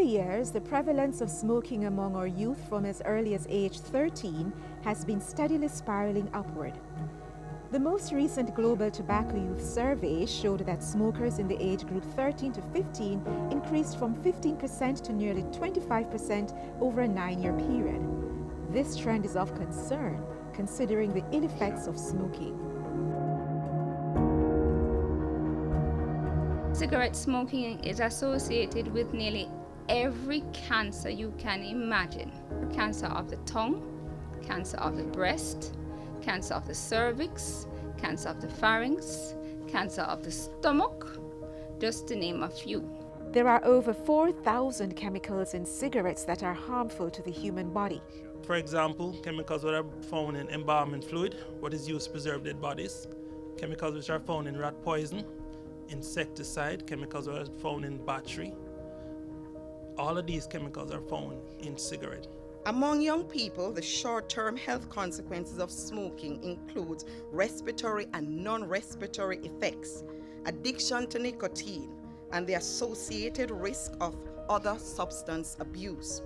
years, the prevalence of smoking among our youth from as early as age 13 has been steadily spiraling upward. The most recent Global Tobacco Youth Survey showed that smokers in the age group 13 to 15 increased from 15% to nearly 25% over a 9-year period. This trend is of concern, considering the ill effects of smoking. Cigarette smoking is associated with nearly every cancer you can imagine. Cancer of the tongue, cancer of the breast, cancer of the cervix, cancer of the pharynx, cancer of the stomach, just to name a few. There are over 4,000 chemicals in cigarettes that are harmful to the human body. For example, chemicals that are found in embalming fluid, what is used to preserve dead bodies, chemicals which are found in rat poison, insecticide, chemicals that are found in battery. All of these chemicals are found in cigarette. Among young people, the short-term health consequences of smoking include respiratory and non-respiratory effects, addiction to nicotine, and the associated risk of other substance abuse.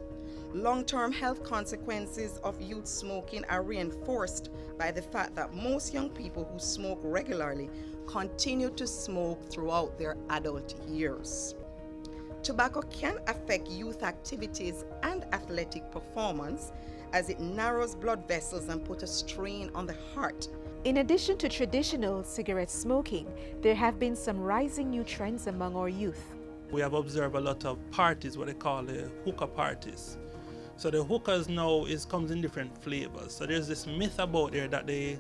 Long-term health consequences of youth smoking are reinforced by the fact that most young people who smoke regularly continue to smoke throughout their adult years. Tobacco can affect youth activities and athletic performance as it narrows blood vessels and puts a strain on the heart. In addition to traditional cigarette smoking, there have been some rising new trends among our youth. We have observed a lot of parties, what they call the hookah parties. So the hookahs now comes in different flavors. So there's this myth about there that the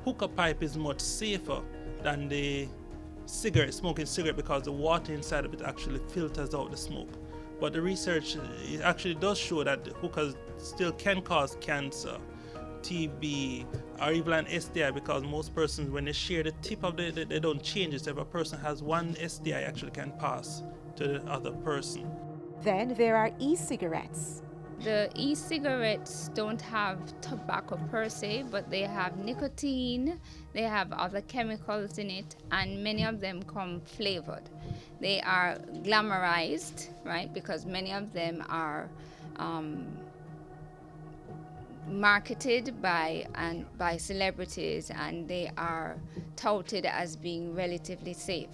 hookah pipe is much safer than the smoking cigarette because the water inside of it actually filters out the smoke. But the research it actually does show that the hookahs still can cause cancer, TB, or even an STI because most persons, when they share the tip of they don't change it. So if a person has one STI, actually can pass to the other person. Then there are e-cigarettes. The e-cigarettes don't have tobacco per se, but they have nicotine, they have other chemicals in it, and many of them come flavored. They are glamorized, right, because many of them are marketed by celebrities, and they are touted as being relatively safe.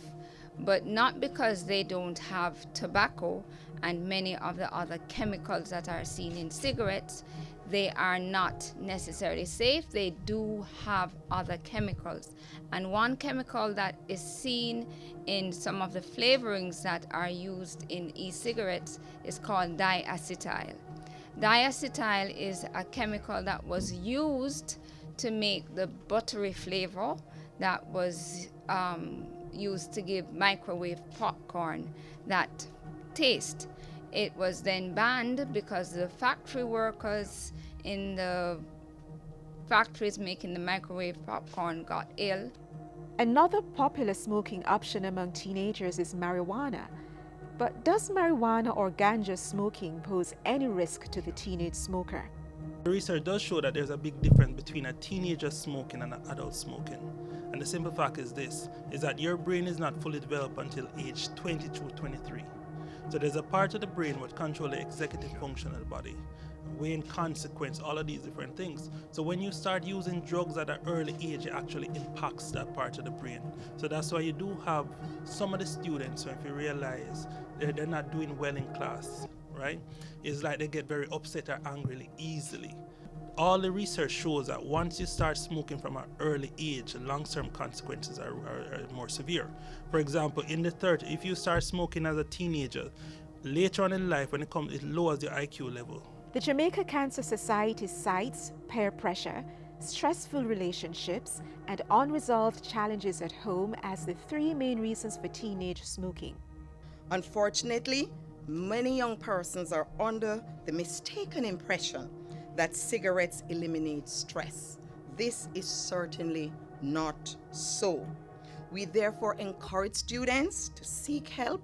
But not because they don't have tobacco and many of the other chemicals that are seen in cigarettes, they are not necessarily safe. They do have other chemicals. And one chemical that is seen in some of the flavorings that are used in e-cigarettes is called diacetyl. Diacetyl is a chemical that was used to make the buttery flavor that was used to give microwave popcorn that taste. It was then banned because the factory workers in the factories making the microwave popcorn got ill. Another popular smoking option among teenagers is marijuana. But does marijuana or ganja smoking pose any risk to the teenage smoker? The research does show that there's a big difference between a teenager smoking and an adult smoking. And the simple fact is this, is that your brain is not fully developed until age 20 to 23. So there's a part of the brain that controls the executive function of the body, weighing consequence, all of these different things. So when you start using drugs at an early age, it actually impacts that part of the brain. So that's why you do have some of the students, if you realize they're not doing well in class, right? It's like they get very upset or angry easily. All the research shows that once you start smoking from an early age, long-term consequences are more severe. For example, in the 30s, if you start smoking as a teenager, later on in life, when it lowers your IQ level. The Jamaica Cancer Society cites peer pressure, stressful relationships, and unresolved challenges at home as the 3 main reasons for teenage smoking. Unfortunately, many young persons are under the mistaken impression that cigarettes eliminate stress. This is certainly not so. We therefore encourage students to seek help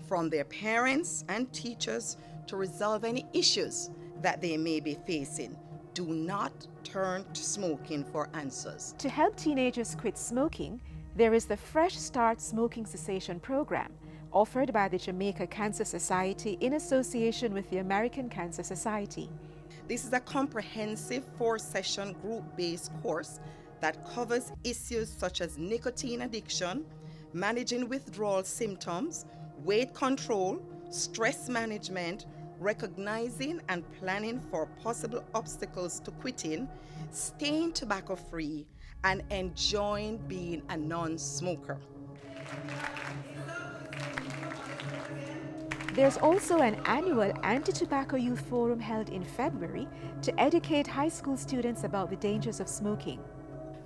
from their parents and teachers to resolve any issues that they may be facing. Do not turn to smoking for answers. To help teenagers quit smoking, there is the Fresh Start Smoking Cessation Program, offered by the Jamaica Cancer Society in association with the American Cancer Society. This is a comprehensive 4-session group-based course that covers issues such as nicotine addiction, managing withdrawal symptoms, weight control, stress management, recognizing and planning for possible obstacles to quitting, staying tobacco-free, and enjoying being a non-smoker. There's also an annual Anti-Tobacco Youth Forum held in February to educate high school students about the dangers of smoking.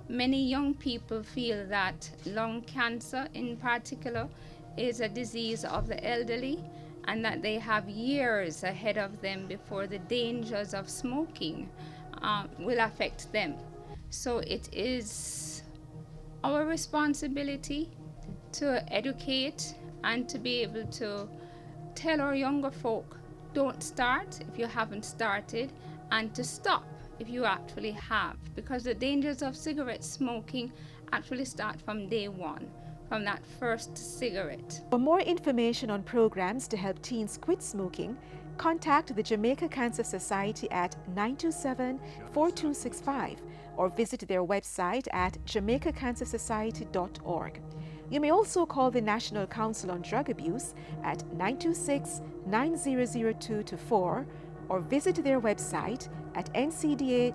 Many young people feel that lung cancer in particular is a disease of the elderly and that they have years ahead of them before the dangers of smoking will affect them. So it is our responsibility to educate and to be able to tell our younger folk, don't start if you haven't started, and to stop if you actually have, because the dangers of cigarette smoking actually start from day one, from that first cigarette. For more information on programs to help teens quit smoking, contact the Jamaica Cancer Society at 927-4265 or visit their website at jamaicacancersociety.org. You may also call the National Council on Drug Abuse at 926-9002-4 or visit their website at ncda.org.jm.